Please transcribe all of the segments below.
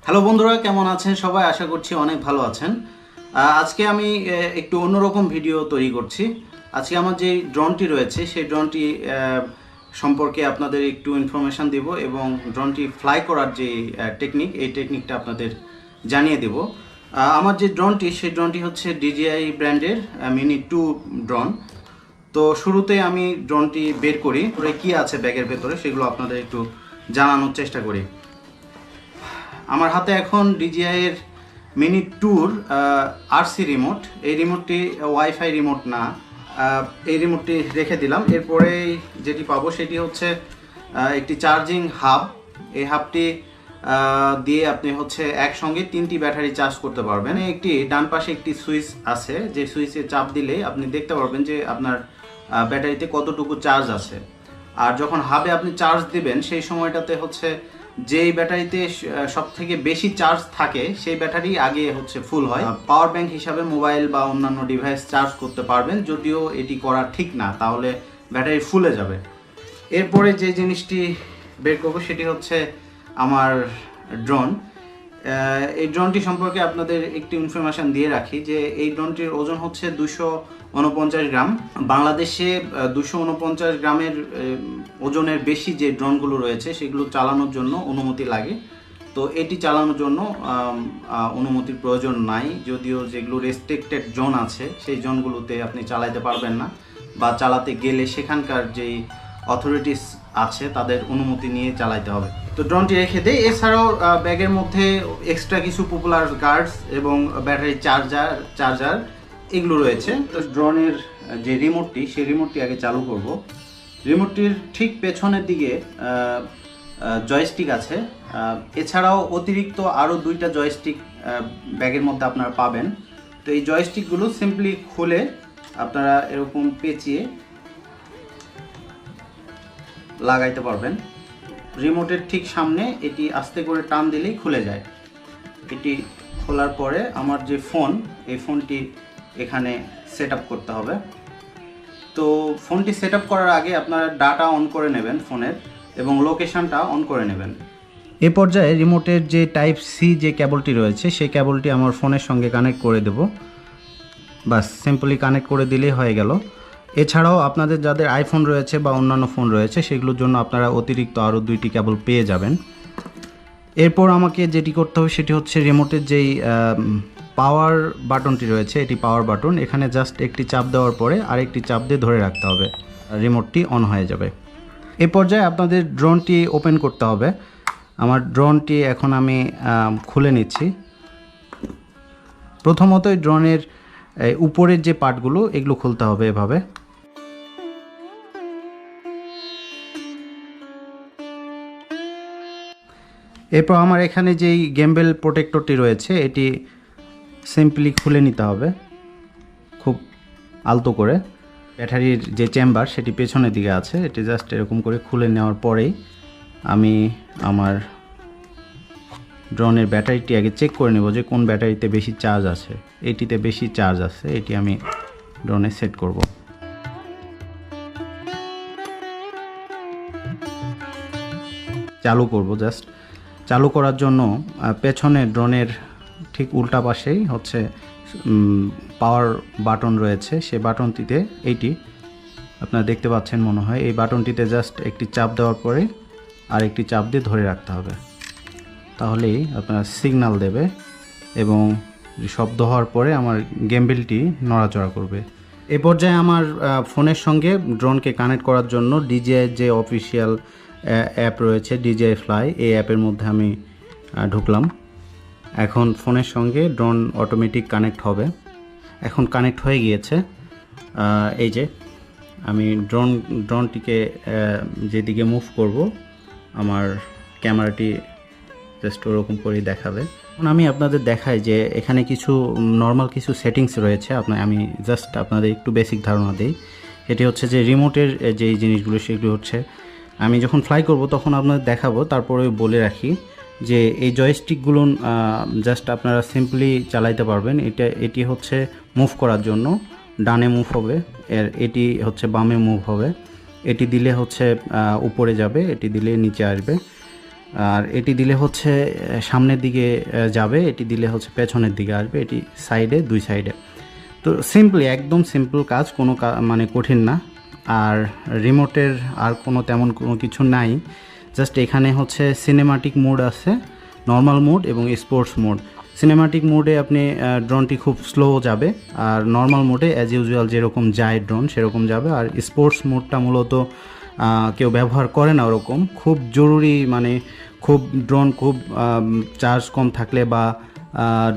Hello বন্ধুরা, কেমন আছেন সবাই? আশা করছি অনেক ভালো আছেন। আজকে আমি একটু অন্যরকম ভিডিও তৈরি করছি। আজকে আমার যে ড্রোনটি রয়েছে সেই ড্রোনটি সম্পর্কে আপনাদের একটু ইনফরমেশান দেব এবং ড্রোনটি ফ্লাই করার যে টেকনিক, এই টেকনিকটা আপনাদের জানিয়ে দেব। আমার যে ড্রোনটি সেই ড্রোনটি হচ্ছে DJI ব্র্যান্ডের মিনি 2 ড্রোন। তো শুরুতে আমি ড্রোনটি বের করি, কি আছে ব্যাগের ভেতরে সেগুলো আপনাদের একটু জানানোর চেষ্টা করি। আমার হাতে এখন DJI এর মিনি 2 RC রিমোট। এই রিমোটটি ওয়াইফাই রিমোট না, এই রিমোটটি রেখে দিলাম। এরপরে যেটি পাবো সেটি হচ্ছে একটি চার্জিং হাব। এই হাবটি দিয়ে আপনি হচ্ছে একসঙ্গে 3টি ব্যাটারি চার্জ করতে পারবেন। একটি ডান পাশে একটি সুইচ আছে, যে সুইচে চাপ দিলে আপনি দেখতে পারবেন যে আপনার ব্যাটারিতে কতটুকু চার্জ আছে। আর যখন হাবে আপনি চার্জ দিবেন সেই সময়টাতে হচ্ছে যেই ব্যাটারিতে সব থেকে বেশি চার্জ থাকে সেই ব্যাটারি আগে হচ্ছে ফুল হয়। পাওয়ার ব্যাংক হিসাবে মোবাইল বা অন্যান্য ডিভাইস চার্জ করতে পারবেন, যদিও এটি করা ঠিক না, তাহলে ব্যাটারি ফুলে যাবে। এরপরে যে জিনিসটি বের করবো সেটি হচ্ছে আমার ড্রোন। এই ড্রোনটি সম্পর্কে আপনাদের একটি ইনফরমেশন দিয়ে রাখি যে এই ড্রোনটির ওজন হচ্ছে 249 গ্রাম। বাংলাদেশে 249 গ্রামের ওজনের বেশি যে ড্রোনগুলো রয়েছে সেগুলো চালানোর জন্য অনুমতি লাগে। তো এটি চালানোর জন্য অনুমতির প্রয়োজন নাই, যদিও যেগুলো রেস্ট্রিক্টেড জোন আছে সেই জোনগুলোতে আপনি চালাতে পারবেন না, বা চালাতে গেলে সেখানকার যেই অথরিটিস আছে তাদের অনুমতি নিয়ে চালাতে হবে। তো ড্রোনটি রেখে দেয়। এছাড়াও ব্যাগের মধ্যে এক্সট্রা কিছু পপুলার গার্ডস এবং ব্যাটারি চার্জার এগুলো রয়েছে। তো ড্রোনের যে রিমোটটি সেই রিমোটটি আগে চালু করব। রিমোটটির ঠিক পেছনের দিকে জয়স্টিক আছে। এছাড়াও অতিরিক্ত আরও 2টা জয়স্টিক ব্যাগের মধ্যে আপনারা পাবেন। তো এই জয়স্টিকগুলো সিম্পলি খুলে আপনারা এরকম পেঁচিয়ে লাগাইতে পারবেন। রিমোটের ঠিক সামনে এটি আস্তে করে টান দিলেই খুলে যায়। এটি খোলার পরে আমার যে ফোন, এই ফোনটি এখানে সেট আপ করতে হবে। তো ফোনটি সেট আপ করার আগে আপনারা ডাটা অন করে নেবেন ফোনের, এবং লোকেশনটা অন করে নেবেন। এ পর্যায়ে রিমোটের যে টাইপ সি যে কেবলটি রয়েছে সেই কেবলটি আমার ফোনের সঙ্গে কানেক্ট করে দেব। বাস সিম্পলি কানেক্ট করে দিলেই হয়ে গেল। এছাড়াও আপনাদের যাদের আইফোন রয়েছে বা অন্যান্য ফোন রয়েছে সেগুলোর জন্য আপনারা অতিরিক্ত আরও 2টি কেবল পেয়ে যাবেন। এরপর আমাকে যেটি করতে হবে সেটি হচ্ছে রিমোটের যেই পাওয়ার বাটনটি রয়েছে, এটি পাওয়ার বাটন। এখানে জাস্ট একটি চাপ দেওয়ার পরে আরেকটি চাপ দিয়ে ধরে রাখতে হবে, রিমোটটি অন হয়ে যাবে। এ পর্যায়ে আপনাদের ড্রোনটি ওপেন করতে হবে। আমার ড্রোনটি এখন আমি খুলে নিচ্ছি। প্রথমতই ড্রোনের উপরের যে পার্টগুলো এগুলো খুলতে হবে এভাবে। এরপর আমার এখানে যেই গেমবেল প্রোটেক্টরটি রয়েছে এটি সিম্পলি খুলে নিতে হবে খুব আলতো করে। ব্যাটারির যে চেম্বার সেটি পেছনের দিকে আছে, এটি জাস্ট এরকম করে খুলে নেওয়ার পরেই আমি আমার ড্রোনের ব্যাটারিটি আগে চেক করে নেব যে কোন ব্যাটারিতে বেশি চার্জ আছে। এটিতে বেশি চার্জ আছে, এটি আমি ড্রোনে সেট করব। চালু করব। জাস্ট চালু করার জন্য পেছনে ড্রোনের ঠিক উল্টা পাশেই হচ্ছে পাওয়ার বাটন রয়েছে। সেই বাটনটিতে এইটি আপনারা দেখতে পাচ্ছেন মনে হয়, এই বাটনটিতে জাস্ট একটি চাপ দেওয়ার পরে আর একটি চাপ দিয়ে ধরে রাখতে হবে, তাহলেই আপনার সিগন্যাল দেবে এবং শব্দ হওয়ার পরে আমার গেমবেলটি নড়াচড়া করবে। এ পর্যায়ে আমার ফোনের সঙ্গে ড্রোনকে কানেক্ট করার জন্য DJI যে অফিসিয়াল অ্যাপ রয়েছে DJI ফ্লাই, এই অ্যাপের মধ্যে আমি ঢুকলাম। এখন ফোনের সঙ্গে ড্রোন অটোমেটিক কানেক্ট হবে। এখন কানেক্ট হয়ে গিয়েছে। এই যে আমি ড্রোনটিকে যেদিকে মুভ করব আমার ক্যামেরাটি জাস্ট ওরকম করেই দেখাবে। এখন আমি আপনাদের দেখাই যে এখানে কিছু নর্মাল কিছু সেটিংস রয়েছে। আমি জাস্ট আপনাদের একটু বেসিক ধারণা দিই। এটি হচ্ছে যে রিমোটের যেই জিনিসগুলো সেগুলো হচ্ছে আমি যখন ফ্লাই করব তখন আপনাদের দেখাবো। তারপরে বলে রাখি যে এই জয়স্টিকগুলো জাস্ট আপনারা সিম্পলি চালাইতে পারবেন। এটি হচ্ছে মুভ করার জন্য, ডানে মুভ হবে, এটি হচ্ছে বামে মুভ হবে। এটি দিলে হচ্ছে উপরে যাবে, এটি দিলে নিচে আসবে। আর এটি দিলে হচ্ছে সামনের দিকে যাবে, এটি দিলে হচ্ছে পেছনের দিকে আসবে, এটি সাইডে, দুই সাইডে। তো সিম্পলি, একদম সিম্পল কাজ, কোনো মানে কঠিন না। আর রিমোটের আর তেমন কোনো কিছু নাই। জাস্ট এখানে হচ্ছে সিনেমাটিক মোড আছে, নর্মাল মোড এবং স্পোর্টস মোড। সিনেমাটিক মোডে আপনি ড্রোনটি খুব স্লো যাবে, আর নর্মাল মোডে অ্যাজ ইউজুয়াল যেরকম যায় ড্রোন সেরকম যাবে। আর স্পোর্টস মোডটা মূলত কেউ ব্যবহার করে না ওরকম, খুব জরুরি, মানে খুব ড্রোন খুব চার্জ কম থাকলে, বা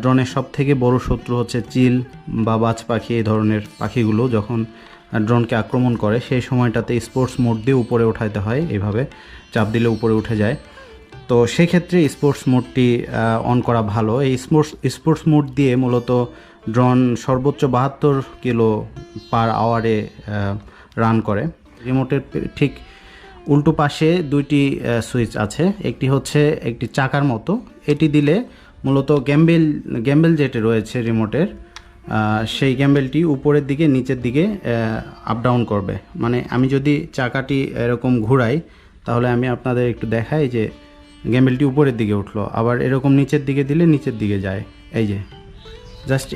ড্রোনের সব থেকে বড় শত্রু হচ্ছে চিল বা বাজ পাখি, এই ধরনের পাখিগুলো যখন ড্রোনকে আক্রমণ করে সেই সময়টাতে স্পোর্টস মোড দিয়ে উপরে উঠাইতে হয়, এইভাবে চাপ দিলে উপরে উঠে যায়। তো সেক্ষেত্রে স্পোর্টস মোডটি অন করা ভালো। এই স্পোর্টস মোড দিয়ে মূলত ড্রোন সর্বোচ্চ 72 কিলো পার আওয়ারে রান করে। রিমোটের ঠিক উল্টো পাশে দুইটি সুইচ আছে, একটি হচ্ছে একটি চাকার মতো, এটি দিলে মূলত গ্যাম্বেল যেটি রয়েছে রিমোটের, সেই গ্যাম্বেলটি উপরের দিকে নিচের দিকে আপ ডাউন করবে। মানে আমি যদি চাকাটি এরকম ঘুরাই, তাহলে আমি আপনাদের একটু দেখাই যে গ্যাম্বেলটি উপরের দিকে উঠলো, আবার এরকম নিচের দিকে দিলে নিচের দিকে যায়। এই যে জাস্ট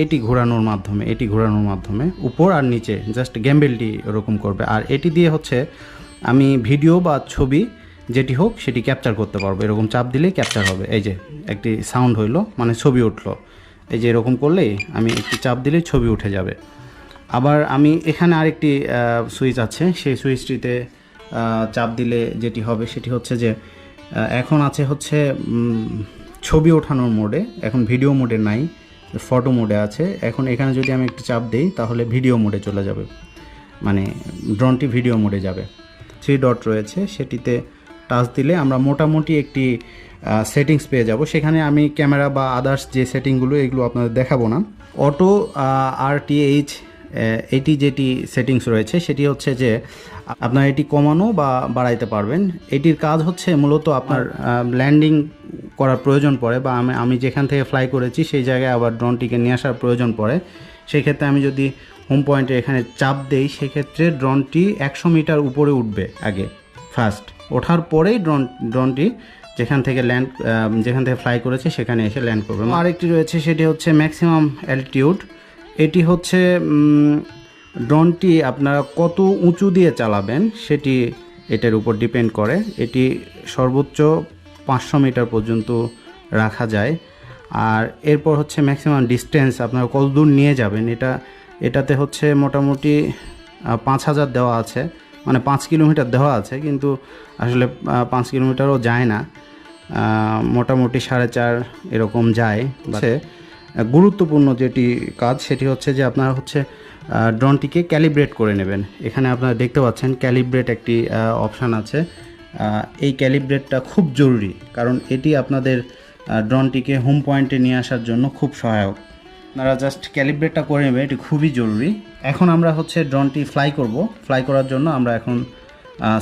এটি ঘোরানোর মাধ্যমে উপর আর নিচে জাস্ট গ্যাম্বেলটি ওরকম করবে। আর এটি দিয়ে হচ্ছে আমি ভিডিও বা ছবি যেটি হোক সেটি ক্যাপচার করতে পারবো। এরকম চাপ দিলেই ক্যাপচার হবে। এই যে একটি সাউন্ড হইলো, মানে ছবি উঠলো। এই যে এরকম করলেই আমি একটি চাপ দিলেই ছবি উঠে যাবে। আবার আমি এখানে আরেকটি সুইচ আছে, সেই সুইচটিতে চাপ দিলে যেটি হবে সেটি হচ্ছে যে এখন আছে হচ্ছে ছবি ওঠানোর মোডে, এখন ভিডিও মোডে নাই, ফটো মোডে আছে। এখন এখানে যদি আমি একটু চাপ দিই তাহলে ভিডিও মোডে চলে যাবে, মানে ড্রোনটি ভিডিও মোডে যাবে। 3 ডট রয়েছে, সেটিতে টাচ দিলে আমরা মোটামুটি একটি সেটিংস পেয়ে যাব। সেখানে আমি ক্যামেরা বা আদার্স যে সেটিংগুলো, এগুলো আপনাদের দেখাবো না। অটো RTH এটি যেটি সেটিংস রয়েছে সেটি হচ্ছে যে আপনার এটি কমানো বা বাড়াইতে পারবেন। এটির কাজ হচ্ছে মূলত আপনার ল্যান্ডিং করার প্রয়োজন পড়ে, বা আমি যেখান থেকে ফ্লাই করেছি সেই জায়গায় আবার ড্রোনটিকে নিয়ে আসার প্রয়োজন পড়ে। সেই ক্ষেত্রে আমি যদি হোম পয়েন্টে এখানে চাপ দেই, সেক্ষেত্রে ড্রোনটি 100 মিটার উপরে উঠবে আগে ফার্স্ট, ওঠার পরেই ড্রোনটি যেখান থেকে ফ্লাই করেছে সেখানে এসে ল্যান্ড করবে। আরেকটি রয়েছে, সেটি হচ্ছে ম্যাক্সিমাম অ্যালটিটিউড। এটি হচ্ছে ড্রোনটি আপনারা কত উঁচু দিয়ে চালাবেন সেটি এটার উপর ডিপেন্ড করে। এটি সর্বোচ্চ 500 মিটার পর্যন্ত রাখা যায়। আর এরপর হচ্ছে ম্যাক্সিমাম ডিস্টেন্স, আপনারা কত দূর নিয়ে যাবেন, এটাতে হচ্ছে মোটামুটি 5000 দেওয়া আছে, মানে 5 কিলোমিটার দেওয়া আছে, কিন্তু আসলে 5 কিলোমিটারও যায় না, মোটামুটি 4.5 এরকম যায়। গুরুত্বপূর্ণ যেটি কাজ সেটি হচ্ছে যে আপনারা হচ্ছে ড্রোনটিকে ক্যালিব্রেট করে নেবেন। এখানে আপনারা দেখতে পাচ্ছেন ক্যালিব্রেট একটি অপশান আছে। এই ক্যালিব্রেটটা খুব জরুরি, কারণ এটি আপনাদের ড্রোনটিকে হোম পয়েন্টে নিয়ে আসার জন্য খুব সহায়ক। আপনারা জাস্ট ক্যালিব্রেটটা করে নেবেন, এটি খুবই জরুরি। এখন আমরা হচ্ছে ড্রোনটি ফ্লাই করার জন্য আমরা এখন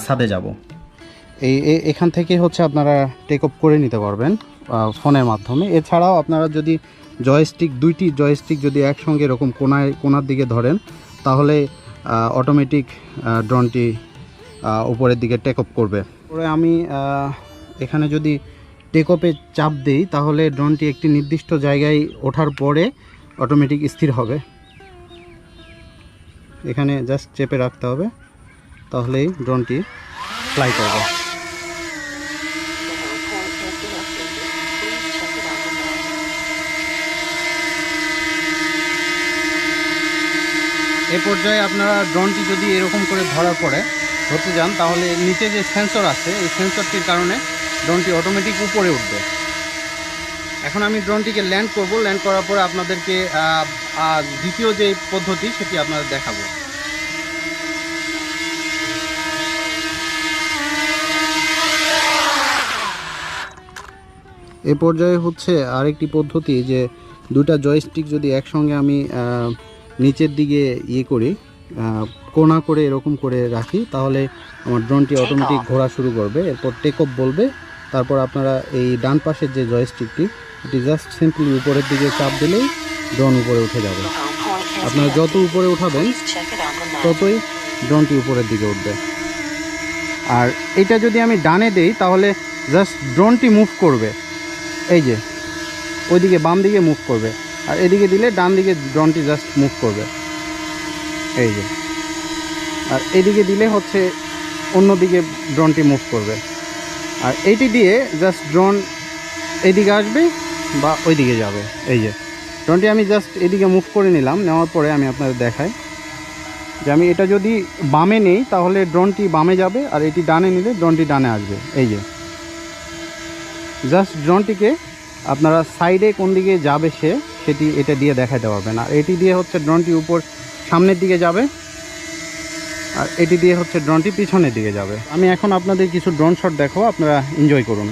ছাদে যাব। এখান থেকে হচ্ছে আপনারা টেক অফ করে নিতে পারবেন ফোনের মাধ্যমে। এছাড়াও আপনারা যদি দুইটি জয়স্টিক যদি একসঙ্গে এরকম কোনার দিকে ধরেন, তাহলে অটোমেটিক ড্রোনটি উপরের দিকে টেক অফ করবে। পরে আমি এখানে যদি টেক অফে চাপ দিই, তাহলে ড্রোনটি একটি নির্দিষ্ট জায়গায় ওঠার পরে অটোমেটিক স্থির হবে। এখানে জাস্ট চেপে রাখতে হবে, তাহলেই ড্রোনটি ফ্লাই করবে। এ পর্যায়ে আপনারা ড্রোনটি যদি এরকম করে ধরার পরে ধরতে যান, তাহলে নিচে যে সেন্সর আছে, এই সেন্সরটির কারণে ড্রোনটি অটোমেটিক উপরে উঠবে। এখন আমি ড্রোনটিকে ল্যান্ড করব, ল্যান্ড করার পরে আপনাদেরকে দ্বিতীয় যে পদ্ধতি সেটি আপনাদের দেখাবো। এ পর্যায়ে হচ্ছে আরেকটি পদ্ধতি, যে দুটা জয়স্টিক যদি একসঙ্গে আমি নিচের দিকে করি, কোনা করে এরকম করে রাখি, তাহলে আমার ড্রোনটি অটোমেটিক ঘোরা শুরু করবে। এরপর টেক অফ বলবে। তারপর আপনারা এই ডান পাশের যে জয়স্টিকটি, এটি জাস্ট সিম্পলি উপরের দিকে চাপ দিলেই ড্রোন উপরে উঠে যাবে। আপনারা যত উপরে উঠাবেন ততই ড্রোনটি উপরের দিকে উঠবে। আর এটা যদি আমি ডানে দেই, তাহলে জাস্ট ড্রোনটি মুভ করবে, এই যে ওইদিকে বাম দিকে মুভ করবে, আর এদিকে দিলে ডান দিকে ড্রোনটি জাস্ট মুভ করবে, এই যে। আর এদিকে দিলে হচ্ছে অন্যদিকে ড্রোনটি মুভ করবে। আর এইটি দিয়ে জাস্ট ড্রোন এইদিকে আসবে বা ওইদিকে যাবে। এই যে ড্রোনটি আমি জাস্ট এদিকে মুভ করে নিলাম, নেওয়ার পরে আমি আপনাদের দেখাই যে আমি এটা যদি বামে নেই তাহলে ড্রোনটি বামে যাবে, আর এটি ডানে নিলে ড্রোনটি ডানে আসবে। এই যে জাস্ট ড্রোনটিকে আপনারা সাইডে কোন দিকে যাবে সেটি এটা দিয়ে দেখাতে পারবেন। আর এটি দিয়ে হচ্ছে ড্রোনটি উপর সামনের দিকে যাবে, আর এটি দিয়ে হচ্ছে ড্রোনটি পিছনের দিকে যাবে। আমি এখন আপনাদের কিছু ড্রোন শট দেখাবো, আপনারা এনজয় করুন।